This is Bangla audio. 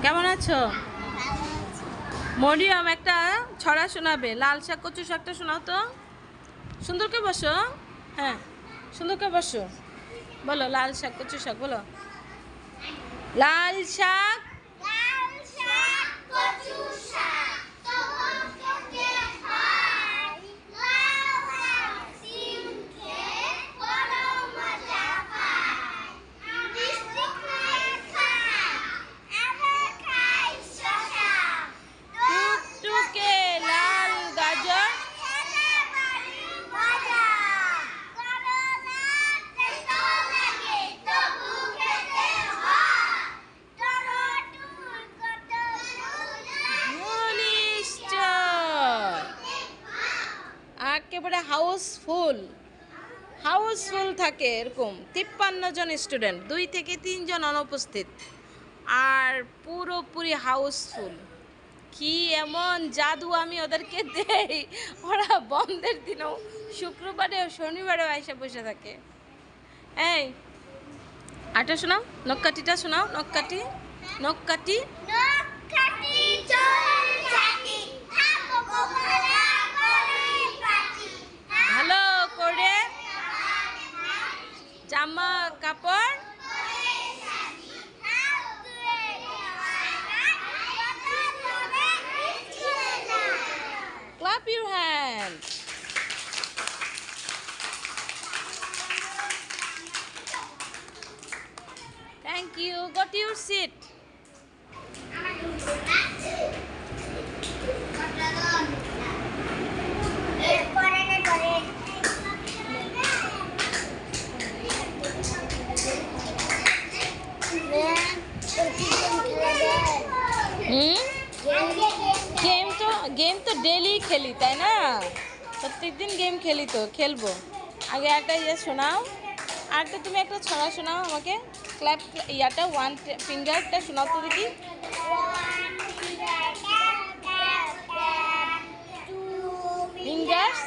কেমন আছো? মরিয়ম একটা ছড়া শোনাবে। লাল শাক কচু শাকটা শোনাও তো। সুন্দর করে বসো। হ্যাঁ, সুন্দর করে বসো। বলো লাল শাক কচু শাক বলো। লাল শাক লাল শাক কচু শাক টকটকে হয় লাউ আর শিম খেয়ে বড় মজা পায় মিষ্টি করে খায় আমরা খাই শসা টুকটুকে লাল গাজর খেলে বাড়ি মজা করলা তেতো লাগে তবু খেতে হয় টমেটোর কত নিশ্চয় একেবারে হাউসফুল থাকে। এরকম 53 জন স্টুডেন্ট, 2 থেকে 3 জন অনুপস্থিত, আর পুরোপুরি হাউসফুল। কি এমন জাদু আমি ওদেরকে দেই, ওরা বন্ধের দিনেও শুক্রবারে ও শনিবারেও এসে বসে থাকে। এই আটা শোনাও, নক্কাটিটা শোনাও। নক্কাটি নখকাটি চল যাতি থাকবো ভালো করে পাটি ভালো করে জামা কাপড় clap your hands. Thank you. Go to your seat. Game তো ডেলি খেলি, তাই না? প্রত্যেকদিন গেম খেলি, তো খেলবো। আগে একটা শোনাও, আর তো তুমি একটা ছড়া শোনাও আমাকে। ক্ল্যাপ ওয়ান ফিঙ্গারটা শোনাও তো দেখি। ফিঙ্গার্স